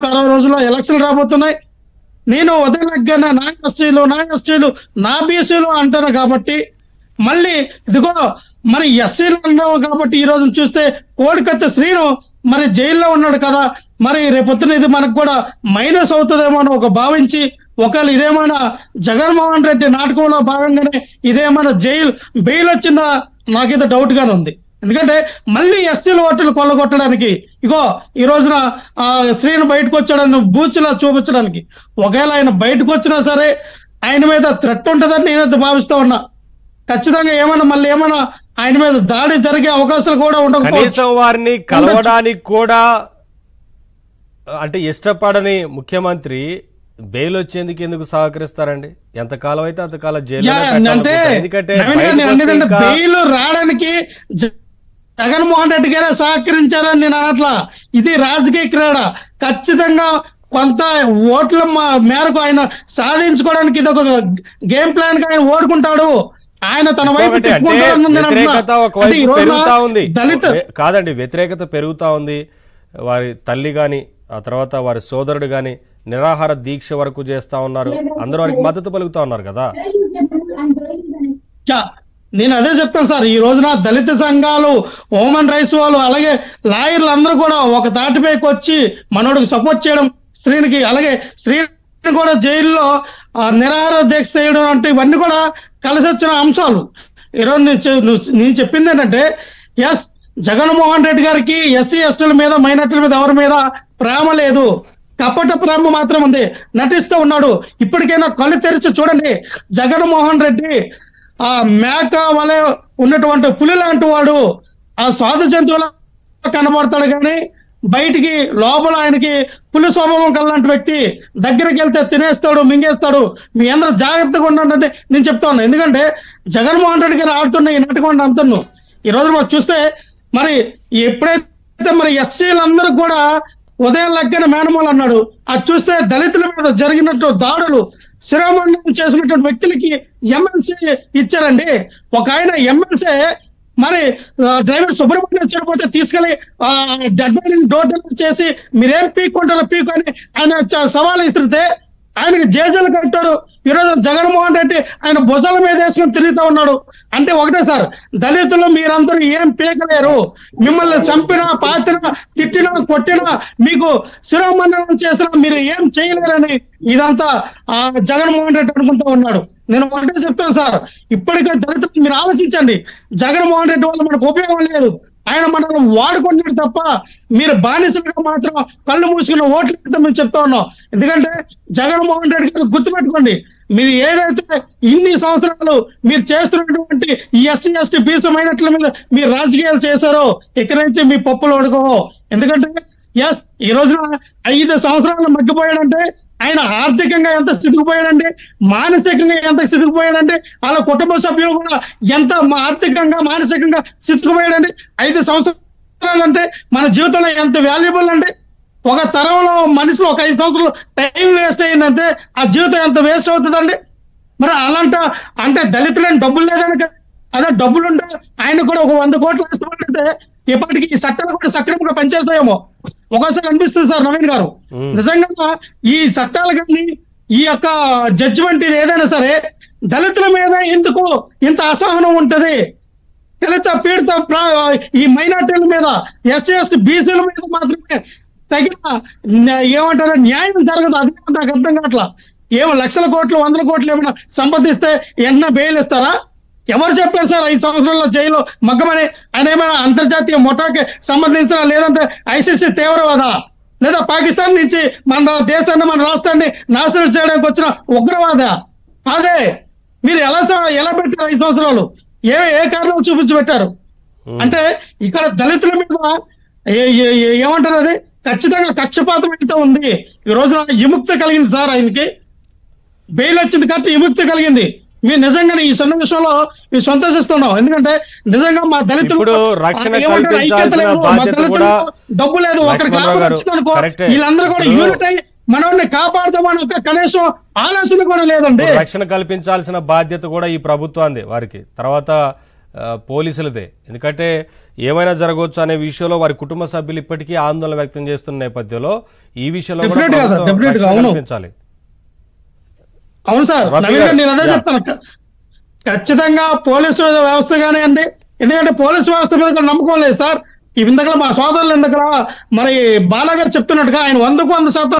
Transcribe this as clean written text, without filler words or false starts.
60 రోజుల్లో ఎలక్షన్ రాబోతున్నాయి. నేను ఉదయం నా ఎస్టీలు నా బీసీలు అంటాను కాబట్టి మళ్ళీ ఇదిగో మరి ఎస్సీలు అన్నావు కాబట్టి ఈ రోజు చూస్తే కోడికత్తి శ్రీను మరి జైల్లో ఉన్నాడు కదా, మరి రేపొద్దున ఇది మనకు కూడా మైనస్ అవుతుందేమో అని ఒక భావించి ఒకవేళ ఇదేమైనా జగన్మోహన్ రెడ్డి నాటకంలో భాగంగానే ఇదేమైనా బెయిల్ వచ్చిందా నాకైతే డౌట్ గానే ఉంది. ఎందుకంటే మళ్ళీ ఎస్టీల ఓట్లు కొల్లగొట్టడానికి ఇగో ఈ రోజున శ్రీను బయటకు వచ్చాడని బూచిలా చూపించడానికి, ఒకవేళ ఆయన బయటకు వచ్చినా సరే ఆయన మీద థ్రెట్ ఉంటుందని నేనైతే భావిస్తా ఉన్నా. ఖచ్చితంగా మళ్ళీ ఏమైనా ఆయన మీద దాడి జరిగే అవకాశాలు కూడా ఉండకపోవచ్చు. వారిని కలవడానికి కూడా అంటే ఇష్టపడని ముఖ్యమంత్రి బెయిల్ వచ్చేందుకు ఎందుకు సహకరిస్తారండి? ఎంతకాలం అయితే అంతకాలం జైలు. ఎందుకంటే బెయిల్ రావడానికి జగన్మోహన్ రెడ్డి గారే సహకరించారని నేను అనట్లా. ఇది రాజకీయ క్రీడ. ఖచ్చితంగా కొంత ఓట్ల మేరకు ఆయన సాధించుకోవడానికి ఇది ఒక గేమ్ ప్లాన్ గా ఆయన ఓడుకుంటాడు. ఆయన తన వైపు కాదండి, వ్యతిరేకత పెరుగుతా ఉంది. వారి తల్లి గాని ఆ తర్వాత వారి సోదరుడు గాని నిరాహార దీక్ష వరకు చేస్తా ఉన్నారు. అందరూ వారికి మద్దతు పలుకుతా ఉన్నారు కదా. నేను అదే చెప్తాను సార్, ఈ రోజున దళిత సంఘాలు, హ్యూమన్ రైట్స్ వాళ్ళు, అలాగే లాయర్లు అందరూ కూడా ఒక తాటిపైకి వచ్చి మనోడికి సపోర్ట్ చేయడం, శ్రీనికి అలాగే శ్రీని కూడా జైల్లో నిరాహార దీక్ష చేయడం అంటే ఇవన్నీ కూడా కలిసి వచ్చిన అంశాలు. ఈరోజు నేను చెప్పింది ఏంటంటే ఎస్ జగన్మోహన్ రెడ్డి గారికి ఎస్సీ ఎస్టీల మీద మైనార్టీల మీద ఎవరి మీద ప్రేమ లేదు, కపట ప్రేమ మాత్రం ఉంది, నటిస్తూ ఉన్నాడు. ఇప్పటికైనా కళ్ళు తెరిచి చూడండి. జగన్మోహన్ రెడ్డి ఆ మేక వలె ఉన్నటువంటి పులి లాంటి వాడు, ఆ సాధు జంతువుల కనబడతాడు కానీ బయటికి లోపల ఆయనకి పులి స్వభావం కలాంటి వ్యక్తి. దగ్గరికి వెళ్తే తినేస్తాడు, మింగేస్తాడు. మీ అందరూ జాగ్రత్తగా ఉండండి నేను చెప్తా ఉన్నా. ఎందుకంటే జగన్మోహన్ రెడ్డి గారు ఆడుతున్న ఈ నాటకం అంతను ఈ రోజు మనం చూస్తే మరి ఎప్పుడైతే మరి ఎస్సీలందరూ కూడా ఉదయం లగ్గన మేనమూలు అన్నాడు, అది చూస్తే దళితుల మీద జరిగినట్టు దాడులు శిరోమండలం చేసినటువంటి వ్యక్తులకి ఎమ్మెల్సీ ఇచ్చారండి. ఒక ఆయన ఎమ్మెల్సీ మరి డ్రైవర్ సుబ్రహ్మణ్యం చనిపోతే తీసుకెళ్లి డెడ్ బాడీని డోర్ డెలివరీ చేసి మీరేం పీక్కుంటారో పీక్ అని ఆయన సవాల్ ఇస్తే ఆయనకి జేజలు కట్టాడు. ఈరోజు జగన్మోహన్ రెడ్డి ఆయన భుజాల మీద వేసుకొని తిరుగుతూ ఉన్నాడు. అంటే ఒకటే సార్, దళితులు మీరందరూ ఏం పీకలేరు. మిమ్మల్ని చంపినా, పాతినా, తిట్టినా, కొట్టినా, మీకు శిరోమండనం చేసినా మీరు ఏం చేయలేరని ఇదంతా జగన్మోహన్ రెడ్డి అనుకుంటూ ఉన్నాడు. నేను ఒకటే చెప్తాను సార్, ఇప్పటికే దళితులు మీరు ఆలోచించండి. జగన్మోహన్ రెడ్డి వల్ల మనకు ఉపయోగం లేదు. ఆయన మనల్ని వాడుకుంటున్నాడు తప్ప మీరు బానిసలుగా మాత్రం కళ్ళు మూసుకున్న ఓట్లు మేము చెప్తా ఉన్నాం. ఎందుకంటే జగన్మోహన్ రెడ్డి గారు గుర్తుపెట్టుకోండి, మీరు ఏదైతే ఇన్ని సంవత్సరాలు మీరు చేస్తున్నటువంటి ఈ ఎస్సీ ఎస్టీ బీసీ మైనార్టీల మీద మీరు రాజకీయాలు చేశారో ఇక్కడైతే మీ పప్పులు ఉడకో. ఎందుకంటే ఎస్ ఈ రోజున 5 సంవత్సరాలు మగ్గిపోయాడంటే ఆయన ఆర్థికంగా ఎంత స్థితికిపోయాడంటే, మానసికంగా ఎంత స్థితికిపోయాడంటే, వాళ్ళ కుటుంబ సభ్యులు కూడా ఎంత ఆర్థికంగా మానసికంగా స్థితికిపోయాడంటే. 5 సంవత్సరాలు అంటే మన జీవితంలో ఎంత వాల్యుబుల్ అంటే, ఒక తరంలో మనిషిలో ఒక 5 సంవత్సరాలు టైం వేస్ట్ అయిందంటే ఆ జీవితం ఎంత వేస్ట్ అవుతుందండి. మరి అలాంటి అంటే దళితులని డబ్బులు లేదనక అదే డబ్బులుంటే ఆయన కూడా ఒక 100 కోట్లు వేస్తామంటే ఇప్పటికి ఈ చట్టాలు కూడా సక్రమంగా పనిచేస్తాయేమో ఒకసారి అనిపిస్తుంది సార్ నవీన్ గారు. నిజంగా ఈ చట్టాలు కానీ ఈ యొక్క జడ్జిమెంట్ ఇది ఏదైనా సరే దళితుల మీద ఎందుకు ఇంత అసహనం ఉంటది? దళిత పీడిత ఈ మైనార్టీల మీద, ఎస్సీ ఎస్టీ బీసీల మీద మాత్రమే తగిన ఏమంటారు న్యాయం జరగదు. అది నాకు అర్థం కావట్లా. ఏమో లక్షల కోట్లు 100 కోట్లు ఏమైనా సంపాదిస్తే ఎన్న బెయిల్ ఇస్తారా? ఎవరు చెప్పారు సార్ 5 సంవత్సరాల్లో జైలు మగ్గమని? ఆయన ఏమైనా అంతర్జాతీయ ముఠాకి సంబంధించిన, లేదంటే ఐసీసీ తీవ్రవాద, లేదా పాకిస్తాన్ నుంచి మన దేశాన్ని మన రాష్ట్రాన్ని నాశనం చేయడానికి వచ్చిన ఉగ్రవాద? అదే మీరు ఎలా పెట్టారు 5 సంవత్సరాలు? ఏ కారణం చూపించి పెట్టారు? అంటే ఇక్కడ దళితుల మీద ఏమంటారు, అది ఖచ్చితంగా కక్షపాతం అయితే ఉంది. ఈ రోజున విముక్తి కలిగింది సార్, ఆయనకి బెయిల్ వచ్చింది కాబట్టి విముక్తి కలిగింది. మీరు నిజంగానే ఈ సన్న విషయంలో మేము సంతోషిస్తున్నాం. ఎందుకంటే నిజంగా మా దళితులు డబ్బు లేదు, వీళ్ళందరూ కూడా యూనిట్ అయ్యి మనల్ని కాపాడుతామని ఒక కనీసం ఆలోచన కూడా లేదండి. రక్షణ కల్పించాల్సిన బాధ్యత కూడా ఈ ప్రభుత్వాన్ని వారికి. తర్వాత పోలీసులదే. ఎందుకంటే ఏమైనా జరగవచ్చు అనే విషయంలో వారి కుటుంబ సభ్యులు ఇప్పటికీ ఆందోళన వ్యక్తం చేస్తున్న నేపథ్యంలో ఈ విషయంలో కూడా Definitely గా సార్, ప్రభుత్వం definitely గా, రక్షణ అవును. కల్పించాలి. అవును సార్, రఫీ నవీన్ గారు, గారు నేను అదే యా. చెప్తాను. ఖచ్చితంగా పోలీసు వ్యవస్థ కానివ్వండి, ఎందుకంటే పోలీసు వ్యవస్థ మీద కూడా నమ్మకం లేదు సార్. ఇంతకలా మా సోదరులు ఇంతకలా మరి బాలా గారు చెప్తున్నట్టుగా ఆయన 100%